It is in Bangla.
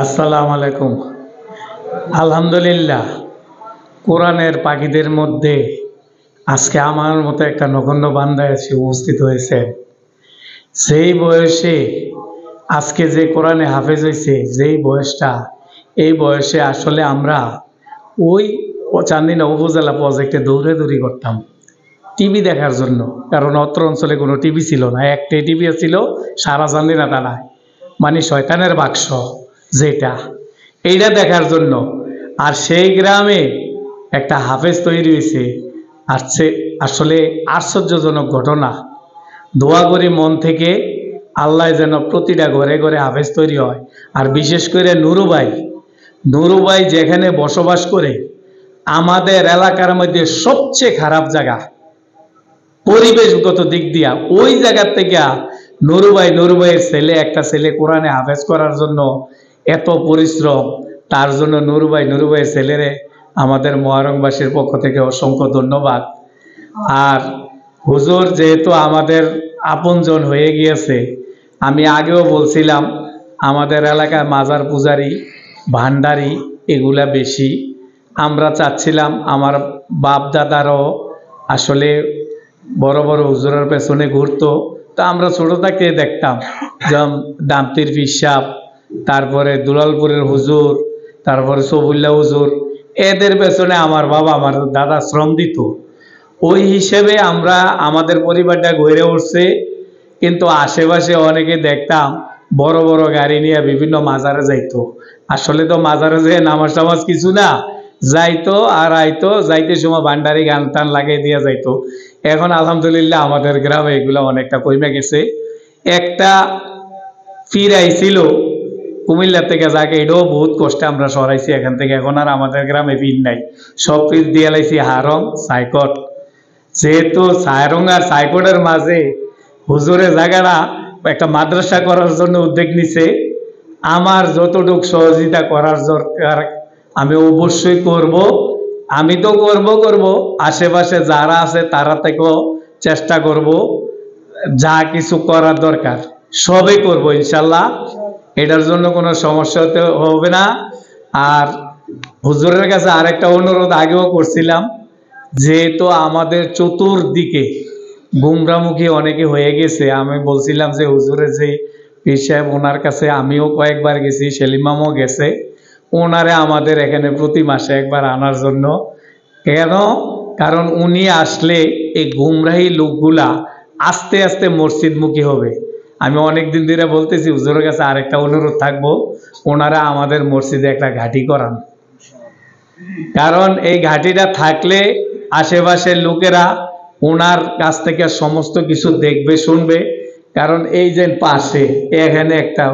আসসালামু আলাইকুম। আলহামদুলিল্লাহ, কোরআনের পাখিদের মধ্যে আজকে আমার মতো একটা নগণ্য বান্দা এসে উপস্থিত হয়েছে। যেই বয়সে আজকে যে কোরআনে হাফেজ হয়েছে, যেই বয়সটা, এই বয়সে আসলে আমরা ওই চান্দিনা উপজেলা প্রজেক্টে দৌড়াদৌড়ি করতাম টিভি দেখার জন্য। কারণ অত্র অঞ্চলে কোনো টিভি ছিল না, একটাই টিভি ছিল সারা চান্দিনা থানায়, মানে শয়তানের বাক্স যেটা, এইটা দেখার জন্য। আর সেই গ্রামে একটা হাফেজ তৈরি হয়েছে। আর আসলে আশ্চর্যজনক ঘটনা। দোয়া করি মন থেকে আল্লাহ যেন প্রতিটা ঘরে ঘরে হাফেজ তৈরি হয়। আর বিশেষ করে নুরুভাই যেখানে বসবাস করে, আমাদের এলাকার মধ্যে সবচেয়ে খারাপ জায়গা পরিবেশগত দিক দিয়া, ওই জায়গার থেকে নুরুভাইয়ের একটা ছেলে কোরআনে হাফেজ করার জন্য এত পরিশ্রম। তার জন্য নুরুভাইয়ের ছেলেরে আমাদের মহারংবাসীর পক্ষ থেকে অসংখ্য ধন্যবাদ। আর হুজুর যেহেতু আমাদের আপনজন হয়ে গিয়েছে, আমি আগেও বলছিলাম আমাদের এলাকায় মাজার পূজারি, ভান্ডারি এগুলা বেশি। আমরা চাচ্ছিলাম, আমার বাপ দাদারও আসলে বড় বড় হুজুরের পেছনে ঘুরতো। তা আমরা ছোট থাকতে দেখতাম, যেমন দামতির পিসাব, তারপরে দুলালপুরের হুজুর, তারপরে সবুল্লা হুজুর, এদের পেছনে আমার বাবা আমার দাদা শ্রম দিত। ওই হিসেবে আমরা আমাদের পরিবারটা গড়ে উঠছে। কিন্তু আশেপাশে অনেকে দেখতাম বড় বড় গাড়ি নিয়ে বিভিন্ন মাজারে যাইতো। আসলে তো মাজারে যেয়ে নামাজ টামাজ কিছু না, যাইতো আর আইতো, যাইতে সময় ভান্ডারি গান টান লাগিয়ে দিয়ে যাইতো। এখন আলহামদুলিল্লাহ আমাদের গ্রামে এগুলো অনেকটা কমে গেছে। একটা পীর আইছিল কুমিল্লা থেকে, যাকে এটাও বহুত কষ্টে আমরা সরাইছি এখান থেকে। এখন আর আমাদের গ্রামে পীর নাই, সব পীর দিয়ে লাইছি হারং সাইকট। যেহেতু সায়রং আর সাইকটের মাঝে হুজুরের জায়গাটা একটা মাদ্রাসা করার জন্য উদ্যোগ নিছে। আমার যতটুক সহযোগিতা করার দরকার আমি অবশ্যই করব। আমি তো করব, আশেপাশে যারা আছে তারা থেকেও চেষ্টা করব, যা কিছু করার দরকার সবই করব ইনশাল্লাহ। এটার জন্য কোনো সমস্যা হবে না। আর হুজুরের কাছে আরেকটা অনুরোধ আগেও করছিলাম, যেহেতু আমাদের চতুর্দিকে গুমরামুখী অনেকে হয়ে গেছে, আমি বলছিলাম যে হুজুরের যে পীর সাহেব, ওনার কাছে আমিও কয়েকবার গেছি, সেলিমামও গেছে, ওনারে আমাদের এখানে প্রতি মাসে একবার আনার জন্য। কেন? কারণ উনি আসলে এই গুমরাহী লোকগুলা আস্তে আস্তে মসজিদমুখী হবে। আমি অনেক দিন ধরে বলতেছি, হুজুরের কাছে আরেকটা অনুরোধ থাকবো, ওনারা আমাদের মসজিদে একটা ঘাঁটি করান। কারণ এই ঘাঁটিটা থাকলে আশেপাশের লোকেরা ওনার কাছ থেকে সমস্ত কিছু দেখবে, শুনবে। কারণ এই যে পাশে এখানে একটা